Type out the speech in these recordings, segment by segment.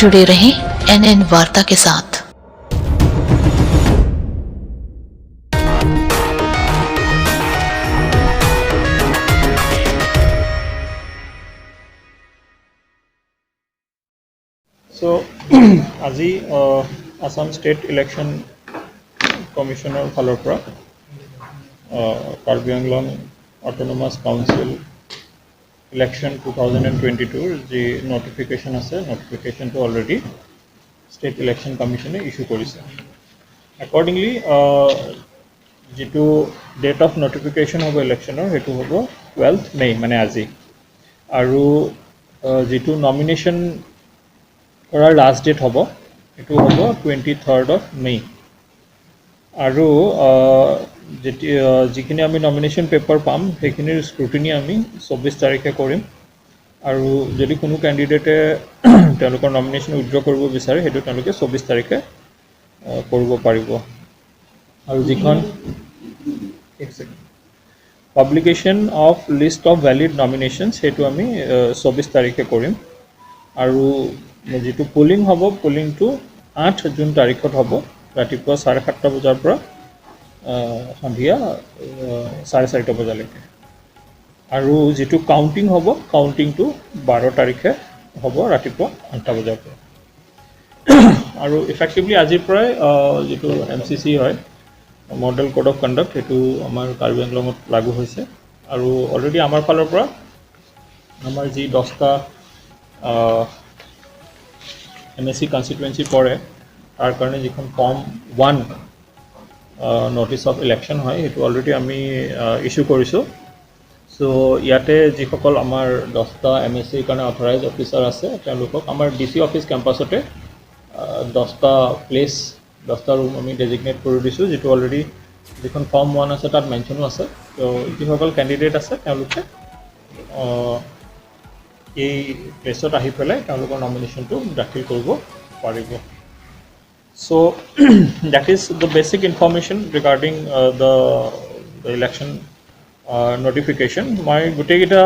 जुड़े रहें NN वार्ता के साथ। So, আজি Assam State Election Commissioner ফালৰ পৰা KARBIANGLONG Autonomous Council Election 2022 যি notification আছে, notification to already State Election Commission issue কৰিছে। Accordingly, যিটো date of notification হ'ব electionৰ সেইটো হ'ব 12th May মানে আজি, আৰু যিটো nomination কৰাৰ লাষ্ট ডেট হ'ব এইটো হ'ব 23rd of May। আৰু যিখিনি আমি নমিনেশ্যন পেপাৰ পাম সেইখিনিৰ স্ক্ৰুটিনি আমি 24 তাৰিখে কৰিম, আৰু যদি কোনো কেণ্ডিডেটে তেওঁলোকৰ নমিনেশ্যন উইথড্ৰ কৰিব বিচাৰে সেইটো তেওঁলোকে 24 তাৰিখে কৰিব পাৰিব। আৰু যিখন publication of list of valid nominations সেইটো আমি 24 তাৰিখে কৰিম, আৰু যিটো পোলিং হ'ব পোলিংটো 8 জুন তাৰিখত হ'ব ৰাতিপুৱা 7:30 বজাৰ পৰা সন্ধিয়া 4:30 বজালৈকে, আৰু যিটো কাউণ্টিং হ'ব কাউণ্টিংটো 12 তাৰিখে হ'ব ৰাতিপুৱা 8টা বজাৰ পৰা। আৰু ইফেক্টিভলি আজিৰ পৰাই যিটো MCC হয় মডেল কোড অফ কণ্ডাক্ট সেইটো আমাৰ কাৰ্বি আংলঙত লাগু হৈছে, আৰু অলৰেডি আমাৰ ফালৰ পৰা আমাৰ যি 10টা MSC কনষ্টিটুৱেঞ্চি পৰে তাৰ কাৰণে যিখন ফৰ্ম 1 নটিছ অফ ইলেকশ্যন হয় সেইটো অলৰেডি আমি ইছ্যু কৰিছোঁ। চ' ইয়াতে যিসকল আমাৰ 10টা MSCৰ কাৰণে অথৰাইজ অফিচাৰ আছে তেওঁলোকক আমাৰ DC অফিচ কেম্পাছতে 10টা প্লেচ 10টা ৰুম আমি ডেজিগনেট কৰি দিছোঁ, যিটো অলৰেডি যিখন ফৰ্ম 1 আছে তাত মেনশ্যনো আছে। ত' যিসকল কেণ্ডিডেট আছে তেওঁলোকে এই প্লেচত আহি পেলাই তেওঁলোকৰ নমিনেশ্যনটো দাখিল কৰিব পাৰিব। So that is the basic information regarding the election notification. মই গোটেইকেইটা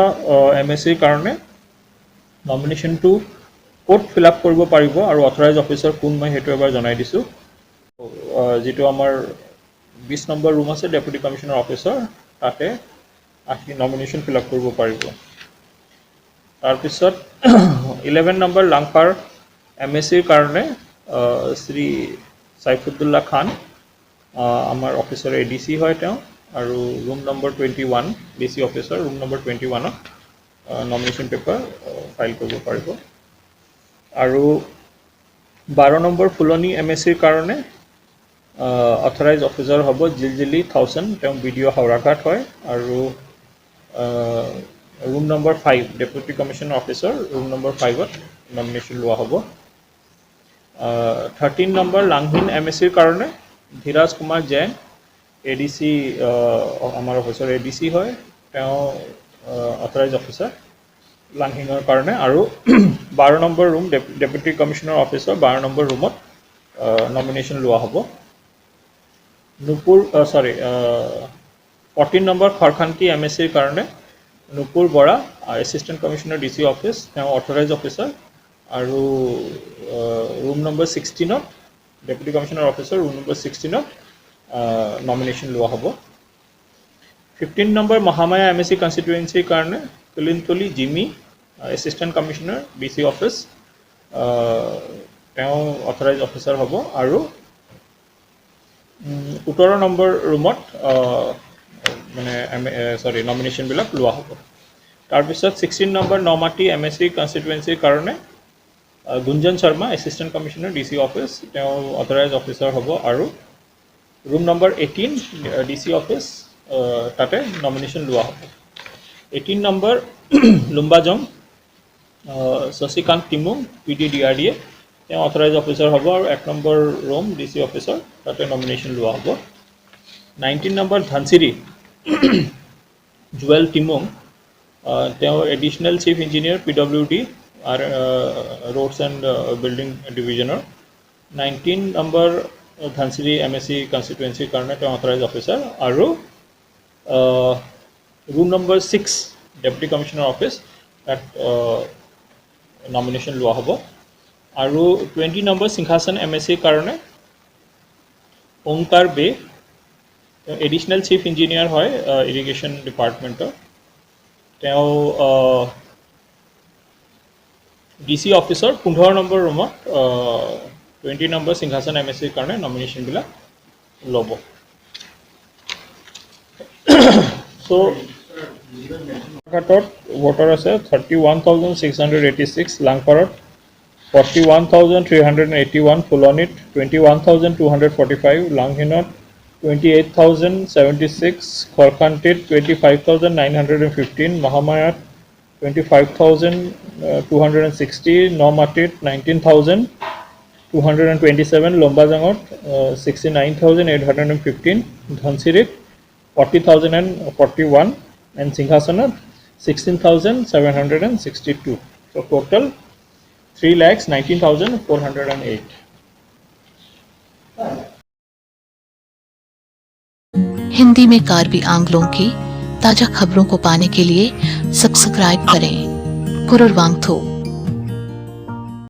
MSCৰ কাৰণে নমিনেশ্যনটো ক'ত ফিল আপ কৰিব পাৰিব আৰু অথৰাইজ অফিচাৰ কোন মই সেইটো এবাৰ জনাই দিছোঁ। যিটো আমাৰ 20 নম্বৰ ৰুম আছে ডেপুটি কমিশ্যনাৰ অফিচাৰ তাতে আহি নমিনেশ্যন ফিল আপ কৰিব পাৰিব। তাৰপিছত 11 নম্বৰ লাংফাৰ MSCৰ কাৰণে শ্ৰী চাইফুদ্দুল্লা খান আমাৰ অফিচাৰ ADC হয় তেওঁ, আৰু room number 21 DC officer room number 21ত নমিনেশ্যন পেপাৰ ফাইল কৰিব পাৰিব। আৰু 12 নম্বৰ ফুলনি MSCৰ কাৰণে অথৰাইজ অফিচাৰ হ'ব জিলজিলি 1000, তেওঁ BDO হাওৰাঘাট হয়, আৰু room number 5 deputy commissioner officer room number 5ত নমিনেশ্যন লোৱা হ'ব। 13 নম্বৰ লাংহিন MSCৰ কাৰণে ধীৰাজ কুমাৰ জৈন ADC আমাৰ অফিচাৰ ADC হয়, তেওঁ অথৰাইজ অফিচাৰ লাংহিঙৰ কাৰণে, আৰু 12 number room deputy commissioner officer 12 number ৰুমত নমিনেশ্যন লোৱা হ'ব। 14 নম্বৰ খৰখান্তি MSCৰ কাৰণে Nupur Bora assistant commissioner DC office তেওঁ অথৰাইজ অফিচাৰ, আৰু ৰুম নম্বৰ 16ত deputy commissioner officer room number 16ত nomination লোৱা হ'ব। 15 নম্বৰ মহামায়া MSC কনষ্টিটুৱেঞ্চিৰ কাৰণে Kulintali Jimi assistant commissioner DC office তেওঁ অথৰাইজ অফিচাৰ হ'ব, আৰু 17 নম্বৰ ৰুমত নমিনেশ্যনবিলাক লোৱা হ'ব। তাৰপিছত 16 নম্বৰ নমাটি MSC কনষ্টিটুৱেঞ্চিৰ কাৰণে Gunjan Sharma assistant commissioner DC office তেওঁ অথৰাইজ অফিচাৰ হ'ব, আৰু ৰুম নম্বৰ 18 DC অফিচ তাতে নমিনেশ্যন লোৱা হ'ব। 18 number Lumbajong Shashikant Timu PD DRDA তেওঁ অথৰাইজ অফিচাৰ হ'ব, আৰু 1 নম্বৰ ৰুম DC অফিচাৰ তাতে নমিনেশ্যন লোৱা হ'ব। 19 নম্বৰ ধনচিৰি জুৱেল টিমুং তেওঁ additional chief engineer PWD roads and building ডিভিজনৰ। 19 নম্বৰ ধনচিৰি MSC কনষ্টিটুৱেঞ্চিৰ কাৰণে তেওঁ অথৰাইজ অফিচাৰ, আৰু room number 6 deputy commissioner office তাত নমিনেশ্যন লোৱা হ'ব। আৰু 20 নম্বৰ সিংহাসন MSc কাৰণে ওংকাৰ বে এডিশনেল চিফ ইঞ্জিনিয়াৰ হয় ইৰিগেশ্যন ডিপাৰ্টমেণ্টৰ তেওঁ DC অফিচৰ 15 নম্বৰ ৰুমত 20 নম্বৰ সিংহাসন MSc কাৰণে নমিনেশ্যনবিলাক ল'ব সো ঘাটত ভোটাৰ আছে 31,686 লাংপাৰত 41,381 ফুলনিত 21,245 লাংহিনত 28,076 খৰখান্তিত 25,915 মহামায়াত 25,260 নমাটিত 19,227 লম্বাজাঙত 69,815 ধনচিৰিত 40,041 and Singhasanat 16,762. So total 3,19,408. Hindi में कार्बी आंग्लों की ताजा खबरों को पाने के लिए सब्सक्राइब करें। कुरुर वांगथो।